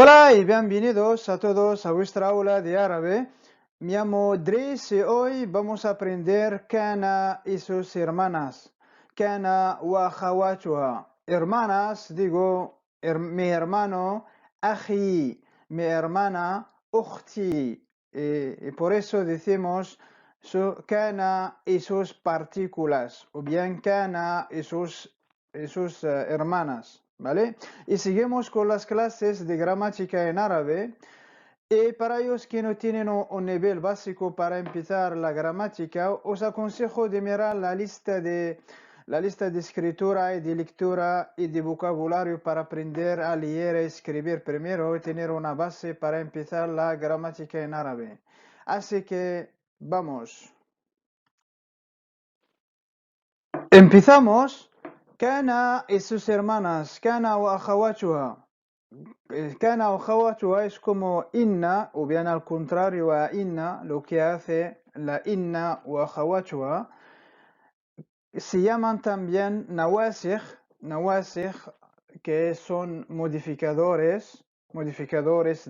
Hola y bienvenidos a todos a vuestra aula de árabe. Me llamo Dries y hoy vamos a aprender Kana y sus hermanas. Kana wa akhawatuha. Hermanas, digo, mi hermano, aji, mi hermana, ukhti. Y por eso decimos Kana y sus partículas, o bien Kana y sus hermanas, ¿vale? Y seguimos con las clases de gramática en árabe. Y para ellos que no tienen un nivel básico para empezar la gramática, os aconsejo de mirar la lista de escritura y de lectura y de vocabulario para aprender a leer y escribir primero y tener una base para empezar la gramática en árabe. Así que vamos. Empezamos. Kana y sus hermanas. Kana wa akhawatuha. Kana o khawatuha es como inna, o bien al contrario a inna, lo que hace la inna o akhawatuha. Se llaman también nawasikh, que son modificadores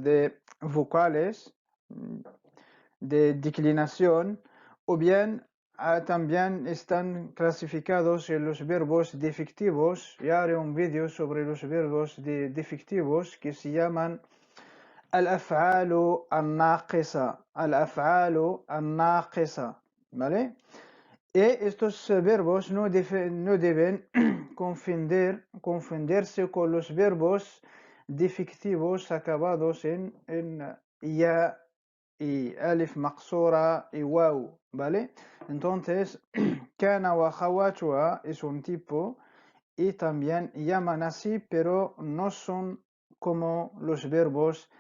de vocales, de declinación, o bien también están clasificados en los verbos defectivos. Ya haré un vídeo sobre los verbos defectivos que se llaman al-af'alu al-naqisa, ¿vale? Y estos verbos no deben confundirse con los verbos defectivos acabados en ya y alif maqsura y waw, ¿vale? Entonces, kana wa khawatuha es un tipo y también llaman así, pero no son como los verbos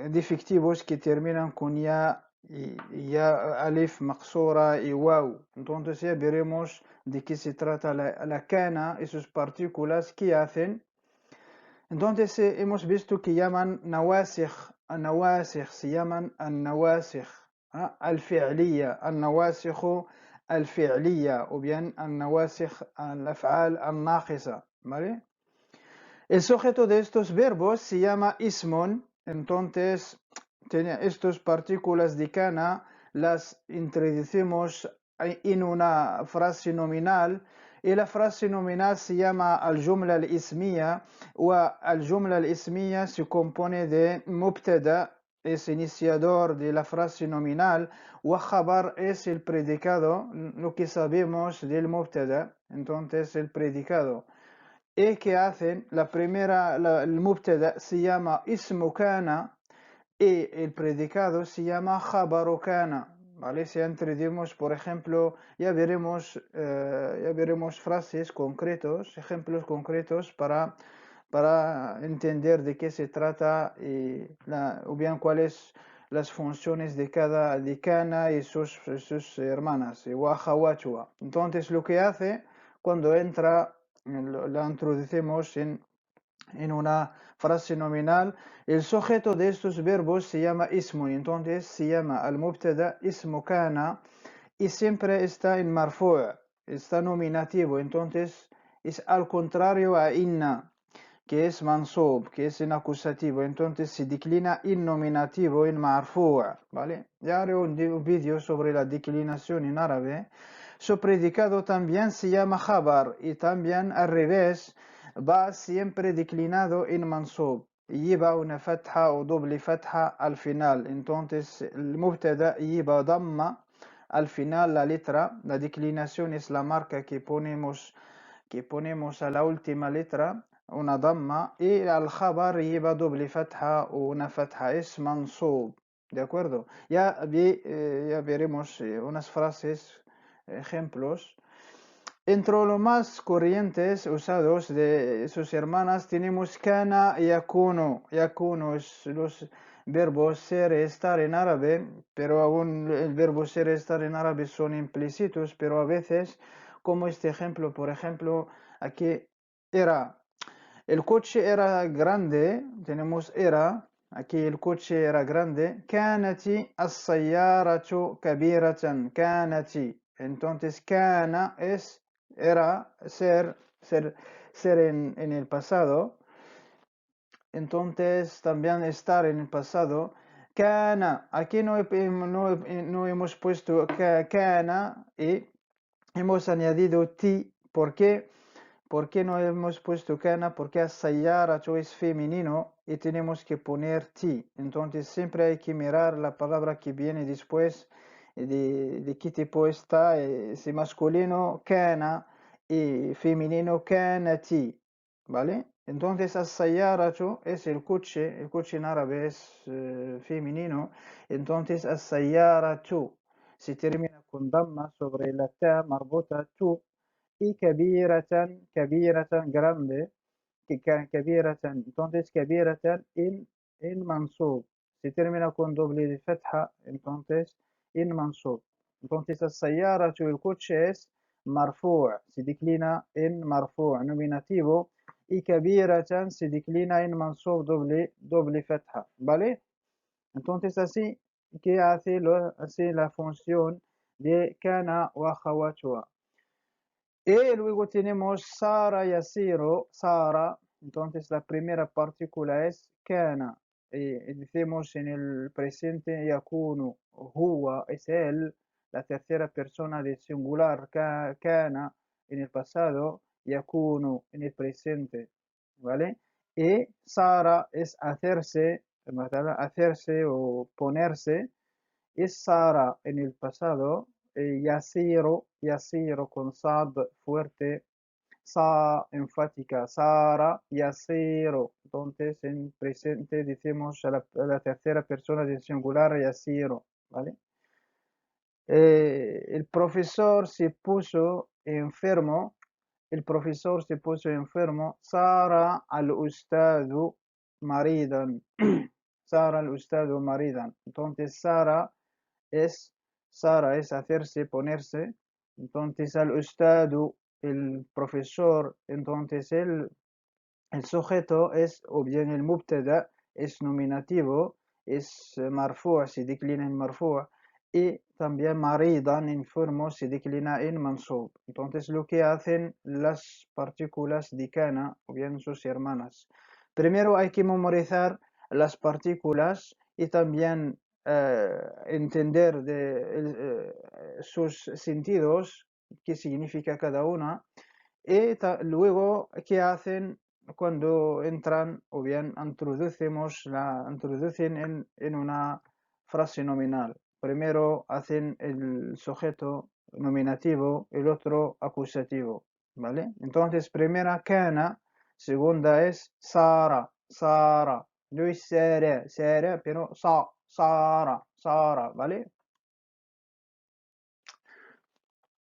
defectivos que terminan con ya y ya alif maqsura y waw. Entonces ya veremos de qué se trata la kana y sus partículas que hacen. Entonces hemos visto que llaman nawasikh, se llaman al-nawasikh, al-fi'liya, al-nawasikh al-fi'liya, o bien al-nawasikh al-af'al al-naqisa, ¿vale? El sujeto de estos verbos se llama ismun. Entonces estas partículas de kana las introducimos en una frase nominal, y la frase nominal se llama al-jumla al-ismiya, o al-jumla al-ismiya se compone de mubtada, es iniciador de la frase nominal, o khabar es el predicado, lo que sabemos del mubtada, entonces el predicado. ¿Y qué hacen? La primera, el mubtada se llama ismu kana y el predicado se llama khabaru kana, ¿vale? Si entendemos, por ejemplo, ya veremos frases concretos, ejemplos concretos para entender de qué se trata y o bien cuáles las funciones de cada de kana y sus hermanas, y wa khawatuha. Entonces lo que hace cuando entra la introducimos en una frase nominal, el sujeto de estos verbos se llama ismu, entonces se llama al-mubtada ismu kana y siempre está en marfu', está nominativo, entonces es al contrario a inna, que es mansub, que es en acusativo, entonces se declina en nominativo, en marfu', ¿vale? Ya haré un vídeo sobre la declinación en árabe. Su predicado también se llama khabar y también al revés va siempre declinado en mansub. Lleva una fatha o doble fatha al final. Entonces el mubtada lleva damma al final la letra. La declinación es la marca que ponemos a la última letra, una damma, y al khabar lleva doble fatha o una fatha, es mansub. ¿De acuerdo? Ya veremos unas frases, ejemplos. Entre los más corrientes usados de sus hermanas tenemos kana y yakunu. Yakunu es los verbos ser y estar en árabe, pero aún el verbo ser y estar en árabe son implícitos, pero a veces, como este ejemplo, por ejemplo, aquí era, el coche era grande, tenemos era, aquí el coche era grande, kanati as-sayyaratu kabiratan, kanati. Entonces, kana era ser en el pasado. entonces también estar en el pasado. Kana, aquí no hemos puesto kana y hemos añadido ti. ¿Por qué? ¿Por qué no hemos puesto kana? Porque as-sayyaratu es femenino y tenemos que poner ti. Entonces siempre hay que mirar la palabra que viene después de qué tipo está. Si masculino kana y femenino kanati, ¿vale? Entonces as-sayyaratu es el coche en árabe es femenino. Entonces as-sayyaratu se termina con damma sobre la ta marbuta tu. Y kabiratan grande, kabiratan, entonces kabiratan in mansub, se termina con doble de fatha, entonces in mansub. Entonces السيارة el coche es marfu', se declina en marfu' nominativo, y kabiratan se declina en mansub doble fatha, ¿vale? Entonces así que hace la función de kana wa akhawatuha. Y luego tenemos Sara Yasiro, Sara. Entonces la primera partícula es kana. Y decimos en el presente yakunu, huwa es él. La tercera persona del singular kana en el pasado, yakunu en el presente. ¿Vale? Y Sara es hacerse, hacerse o ponerse. Es Sara en el pasado. Yasiro con sad fuerte, sa enfática, Sara, Yasiro. Entonces en presente decimos a la tercera persona del singular Yasiro, ¿vale? El profesor se puso enfermo, el profesor se puso enfermo, Sara al-ustadu maridan, Sara al-ustadu maridan. Entonces es Sara es hacerse, ponerse. Entonces al-ustadu, el profesor. Entonces el sujeto es, o bien el mubtada, es nominativo, es marfu', se declina en marfu', y también maridan, enfermo, se declina en mansub. Entonces lo que hacen las partículas de kana, o bien sus hermanas. Primero hay que memorizar las partículas y también entender sus sentidos, qué significa cada una, y luego qué hacen cuando entran o bien introducen en una frase nominal. Primero hacen el sujeto nominativo, el otro acusativo, ¿vale? Entonces, primera kana, segunda es Sara, Sara. No es Sara, pero Sara, Sara, ¿vale?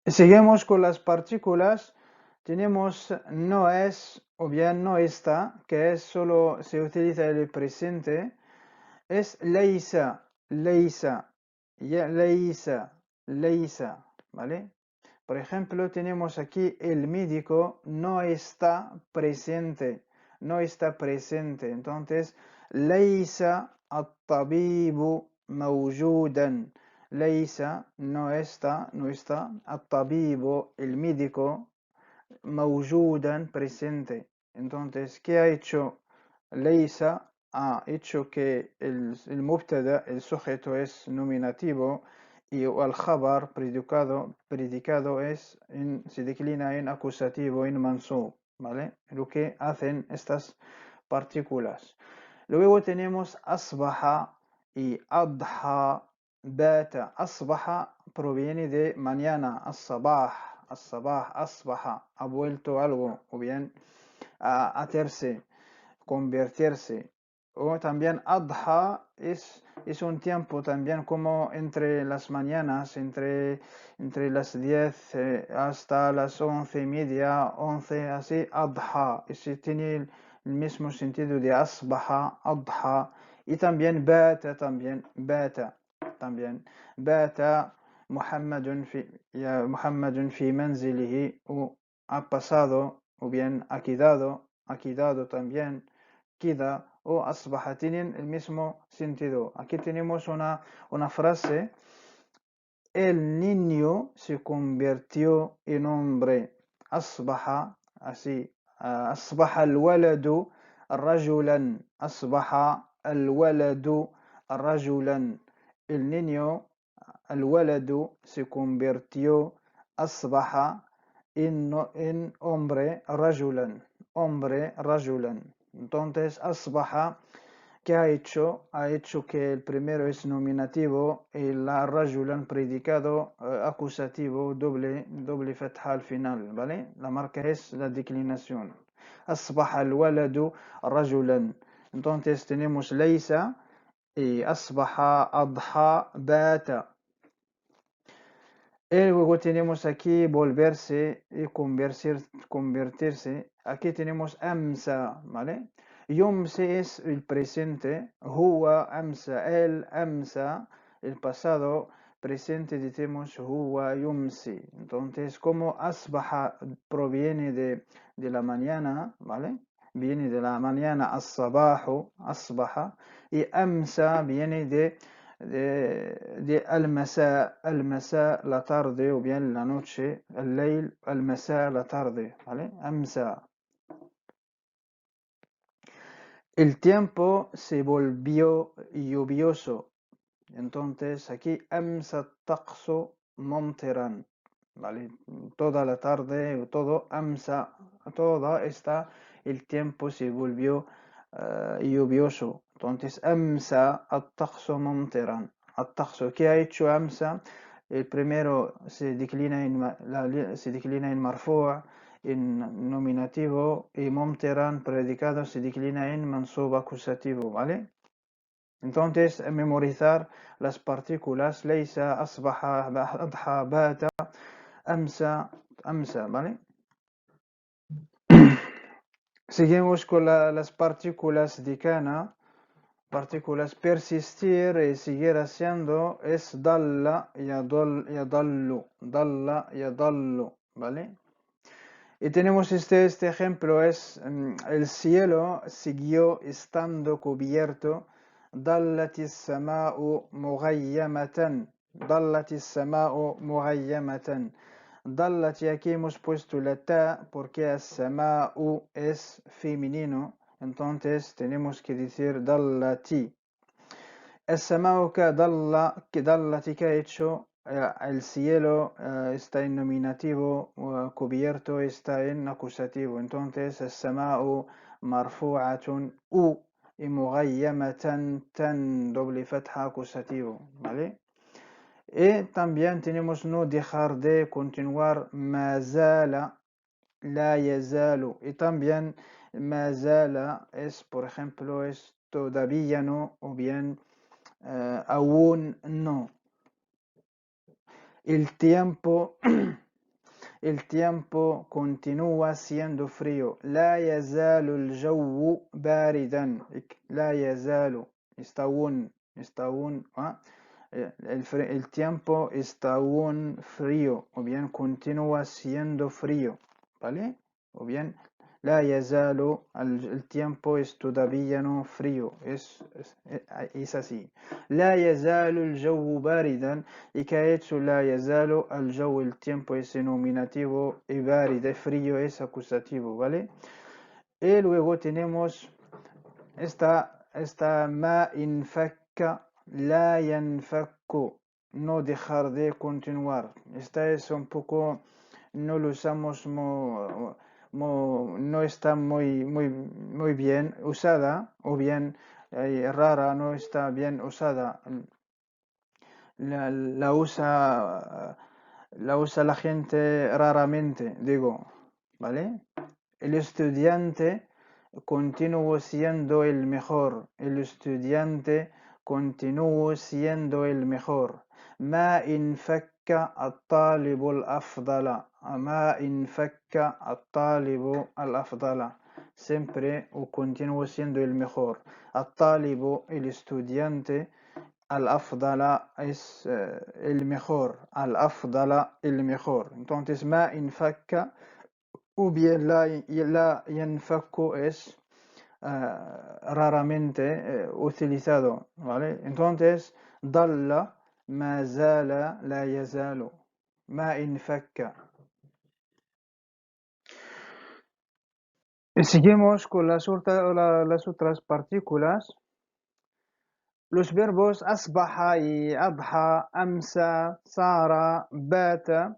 Seguimos con las partículas. Tenemos no es o bien no está, que es solo se utiliza el presente. Es leisa, leisa, ya leisa, leisa, ¿vale? Por ejemplo, tenemos aquí el médico no está presente, no está presente. Entonces, leisa at-tabibu mawjudan. Leisa no está, at-tabibu, el médico, mawjudan, presente. Entonces, ¿qué ha hecho Leisa? Ha hecho que el mubtada, el sujeto es nominativo y el khabar, predicado se declina en acusativo, en mansub, ¿vale? Lo que hacen estas partículas. Luego tenemos asbaha y adha, bata. Asbaha proviene de mañana, as-sabah, asbaha, ha vuelto algo, o bien a hacerse, convertirse. O también adha es un tiempo también como entre las mañanas, entre las 10 hasta las 11:30, 11, así, adha. Ese tiene el mismo sentido de asbaha, adha. Y también bata, también. Bata Muhammadun fi manzilihi, o ha pasado, o bien ha quedado también, queda o asbaha, tienen el mismo sentido. Aquí tenemos una frase: el niño se convirtió en hombre. Asbaha, así, asbaha al waladu رجلا. أصبح الولد رجلا. El niño, الولد se convirtió. أصبح en hombre رجلا. Hombre رجلا. Entonces أصبح, ¿qué ha hecho? Ha hecho que el primero es nominativo y la rajulan predicado acusativo, doble fatha al final, ¿vale? La marca es la declinación. أصبح الولد رجلا. Entonces tenemos ليس y أصبح أضحى بات. Y luego tenemos aquí volverse y convertirse. Aquí tenemos amsa, ¿vale? Yumsi es el presente, huwa amsa, el amsa, el pasado, presente decimos huwa yumsi. Entonces, como asbaha proviene de la mañana, ¿vale? Viene de la mañana, as-sabahu, asbaha, y amsa viene de al-masa, la tarde, o bien la noche, al-layl, al-masa, la tarde, ¿vale? Amsa. El tiempo se volvió lluvioso. Entonces aquí amsa taqsu mumtiran, ¿vale? Toda la tarde, todo amsa, toda esta, el tiempo se volvió lluvioso. Entonces amsa at-taqsu mumtiran. At-taqsu, ¿qué ha hecho amsa? El primero se declina en marfu', en nominativo, y mumtiran predicado se declina en mansub acusativo, ¿vale? Entonces, memorizar las partículas ليس أصبح أضحى بات أمسى أمسى, ¿vale? Seguimos con las partículas de kana. Partículas persistir y seguir haciendo es dalla yadallu, dalla yadallu, ¿vale? Y tenemos este ejemplo, es el cielo siguió estando cubierto. ضلت السماء مغيمة. ضلت السماء مغيمة. ضلت, y aquí hemos puesto la ta porque السماء es femenino, entonces tenemos que decir ضلتي. السماء كضلت, que ha hecho el cielo está en nominativo, cubierto está en acusativo. Entonces السماء مرفوعة y مغيمة tan doble fatha acusativo, ¿vale? Y también tenemos no dejar de continuar ما زال لا يزال, y también ما زال es, por ejemplo, es todavía no, o bien aún no. El tiempo el tiempo continúa siendo frío. لا يزال الجو باردا. لا يزال está aún el tiempo está aún frío, o bien continúa siendo frío, ¿vale? O bien لا يزال el tiempo es todavía no frío, es así. لا يزال الجو باردا, y que ha hecho لا يزال الجو, el tiempo es nominativo, y بارد frío es acusativo, ¿vale? Y luego tenemos esta ما انفك لا ينفك, no dejar de continuar. Esta es un poco, no lo usamos no está muy bien usada, o bien rara, no está bien usada. La usa la gente raramente, digo, ¿vale? El estudiante continuó siendo el mejor. El estudiante continuó siendo el mejor. ما انفك الطالب الأفضل. ما انفك الطالب الأفضل. Siempre o continuó siendo el mejor. الطالب, el estudiante. Al-afdala es el mejor. Al-afdala, el mejor. Entonces, ما انفك, o bien la yanfaku es raramente utilizado, ¿vale? Entonces, dalla, ma zala, la yazalu, ma infakka. Y seguimos con las otras partículas. Los verbos asbaha y adha, amsa, sara, bata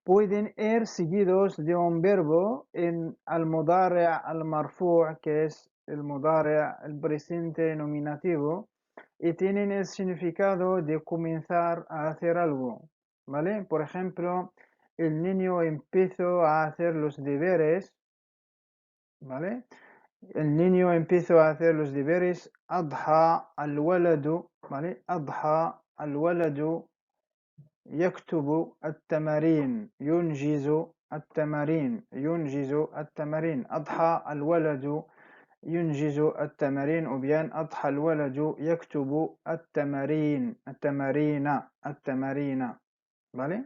pueden ir seguidos de un verbo en al mudari' al marfu', que es el mudari', el presente nominativo, y tienen el significado de comenzar a hacer algo, ¿vale? Por ejemplo, el niño empezó a hacer los deberes, ¿vale? El niño empezó a hacer los deberes. Adha al waladu, ¿vale? Adha al waladu يكتب التمارين، ينجز التمارين. أضحى الولد ينجز التمارين، أو bien أضحى الولد يكتب التمارين، ¿vale?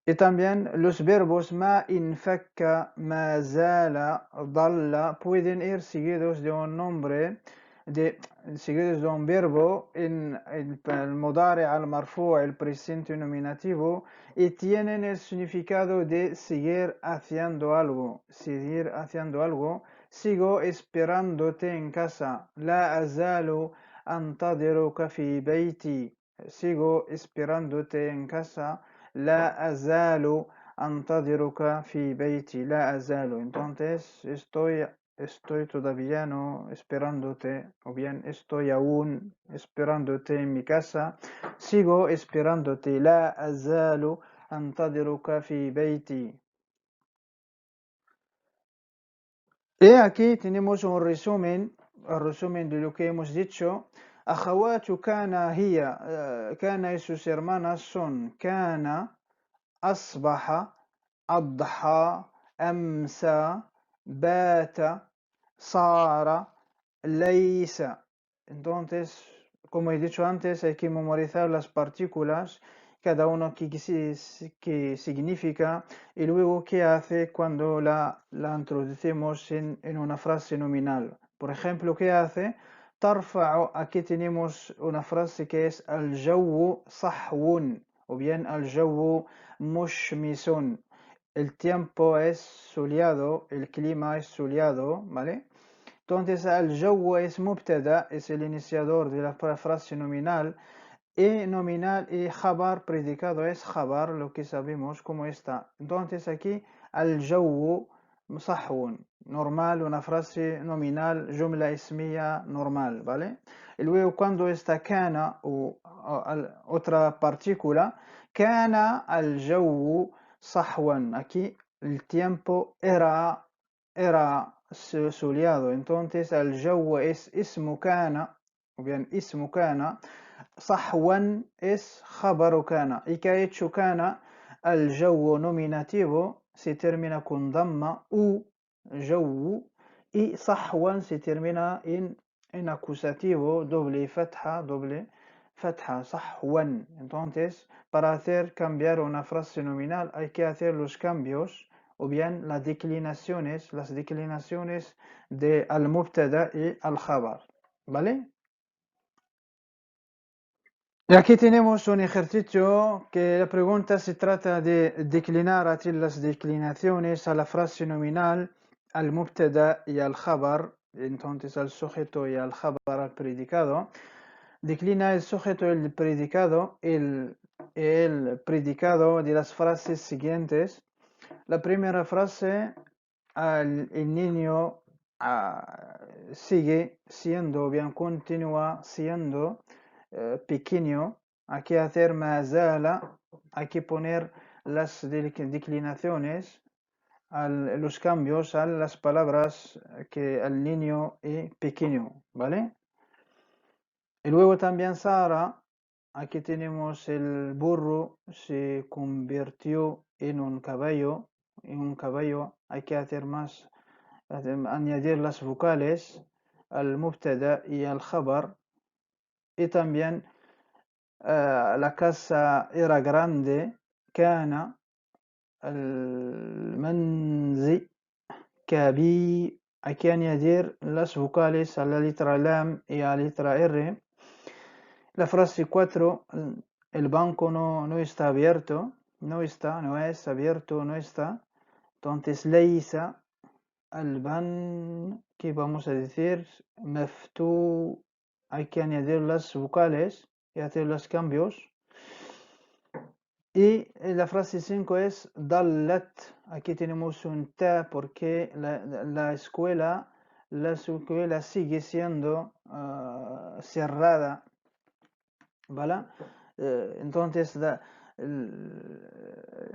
Y también los verbos ma, infakka, ma zala, dalla pueden ir seguidos de un nombre, seguidos de un verbo en el mudari' al marfu', el presente nominativo, y tienen el significado de seguir haciendo algo. Sigo esperándote en casa. La azalu antadiruka fi bayti. Sigo esperándote en casa. لا أزال أنتظرك في بيتي. لا أزال. Entonces, estoy todavía no esperándote, o bien estoy aún esperándote en mi casa. Sigo esperándote. لا أزال أنتظرك في بيتي. Y aquí tenemos un resumen, el resumen de lo que hemos dicho. أخوات كان هي كان y sus hermanas son كان, أصبح, أضحى, أمسى, بات, صار, ليس. Entonces, como he dicho antes, hay que memorizar las partículas, cada uno que significa y luego qué hace cuando la introducimos en una frase nominal. Por ejemplo, ¿qué hace? ترفع. Aquí tenemos una frase que es الجو صحو, o bien الجو مشمس. El tiempo es soleado, el clima es soleado, ¿vale? Entonces الجو es mubtada, es el iniciador de la frase nominal, y khabar, predicado, es khabar, lo que sabemos cómo está. Entonces aquí الجو صحو, normal, una frase nominal, jumla ismiya normal, ¿vale? Y luego cuando está kana o otra partícula, kana الجو صحوا. Aquí el tiempo era soleado. Entonces الجو es اسم كان, o bien اسم كان. صحوا es خبر كان. Y que ha hecho كان الجو nominativo se termina con ضمة u جو, y صحوا se termina en acusativo, doble fatha, صحوا. Entonces, para hacer cambiar una frase nominal hay que hacer los cambios, o bien las declinaciones de al-mubtada y al-khabar, ¿vale? Y aquí tenemos un ejercicio que la pregunta se trata de declinar las declinaciones a la frase nominal, al mubtada y al khabar, entonces al sujeto y al khabar, al predicado. Declina el sujeto y el predicado, el predicado de las frases siguientes. La primera frase, el niño sigue siendo, bien continúa siendo pequeño. Hay que hacer mazala, hay que poner las declinaciones, los cambios a las palabras que el niño es pequeño, ¿vale? Y luego también Sara, aquí tenemos el burro se convirtió en un caballo, hay que hacer más, añadir las vocales al mubtada y al khabar. Y también la casa era grande, كان المنزل كبير. Hay que añadir las vocales a la letra lam y a la letra r. La frase 4, el banco no está abierto, no es abierto, no está. Entonces, leisa, البن, ¿qué vamos a decir? مفتوح, hay que añadir las vocales y hacer los cambios. Y la frase 5 es ضلت, aquí tenemos un ta porque la escuela sigue siendo cerrada, ¿vale? Entonces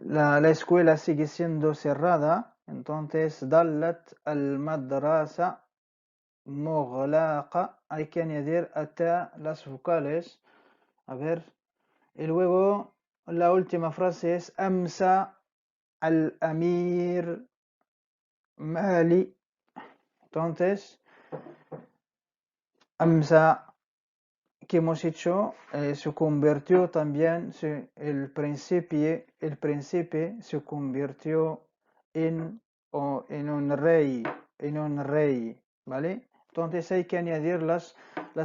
la escuela sigue siendo cerrada, entonces ضلت المدرسة مغلقة, hay que añadir a las vocales, a ver, y luego la última frase es أمسى الأمير مالي, entonces أمسى que hemos hecho se convirtió también, el príncipe se convirtió en un rey, ¿vale? Entonces hay que añadir las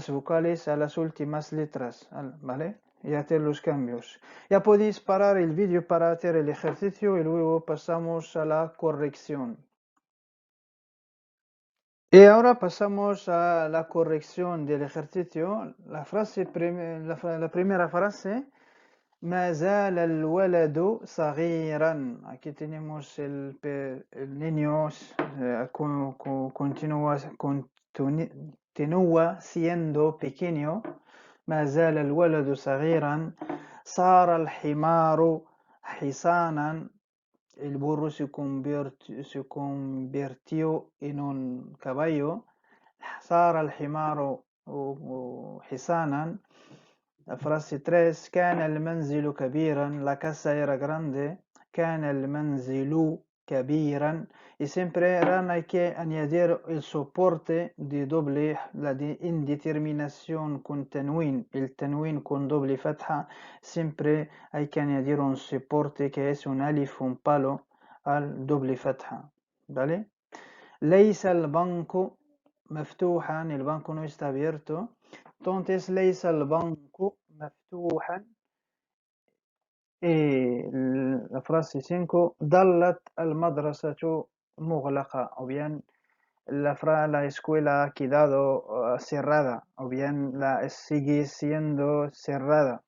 vocales a las últimas letras, ¿vale? Y hacer los cambios. Ya podéis parar el vídeo para hacer el ejercicio y luego pasamos a la corrección. Y ahora pasamos a la corrección del ejercicio. La primera frase, ما زال الولد صغيرا. Aquí tenemos el niño continúa siendo pequeño. ما زال الولد صغيرا. صار الحمار حصانا. El burro se convirtió en un caballo. صار الحمار حصانا. La frase 3, كان المنزل كبيرا, la casa era grande. كان المنزل كبيرا, y siempre hay que añadir el soporte de doble, la indeterminación con tanwin, el tanwin con doble fatha, siempre hay que añadir un soporte que es un alif, un palo al doble fatha, ¿vale? ليس البنك مفتوحا, el banco no está abierto. Entonces ليس البنك مفتوحا. La frase 5, ظلت المدرسة مغلقة, o bien la escuela ha quedado cerrada, o bien sigue siendo cerrada.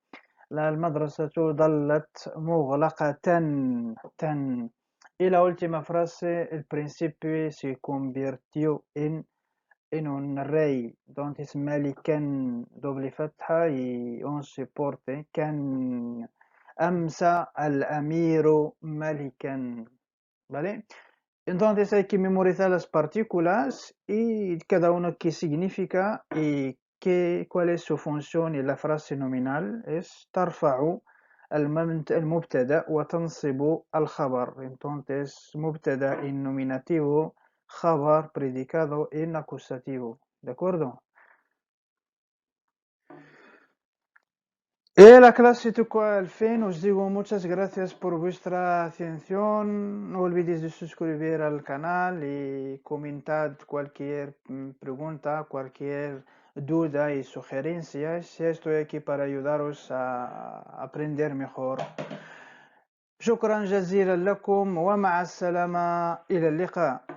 المدرسة ظلت مغلقة. Y la última frase, el príncipe se convirtió en un rey. Entonces ملكا doble fatha y un soporte. كان أمسى الأمير ملكا, ¿vale? Entonces hay que memorizar las partículas y cada uno qué significa y cuál es su función. Y la frase nominal es ترفع المبتدأ وتنصب الخبر. Entonces مبتدأ en nominativo, خبر predicado en acusativo, ¿de acuerdo? Y la clase tocó al fin. Os digo muchas gracias por vuestra atención. No olvidéis de suscribir al canal y comentad cualquier pregunta, cualquier duda y sugerencias. Estoy aquí para ayudaros a aprender mejor. شكرا جزيلا لكم ومع السلامة، إلى اللقاء.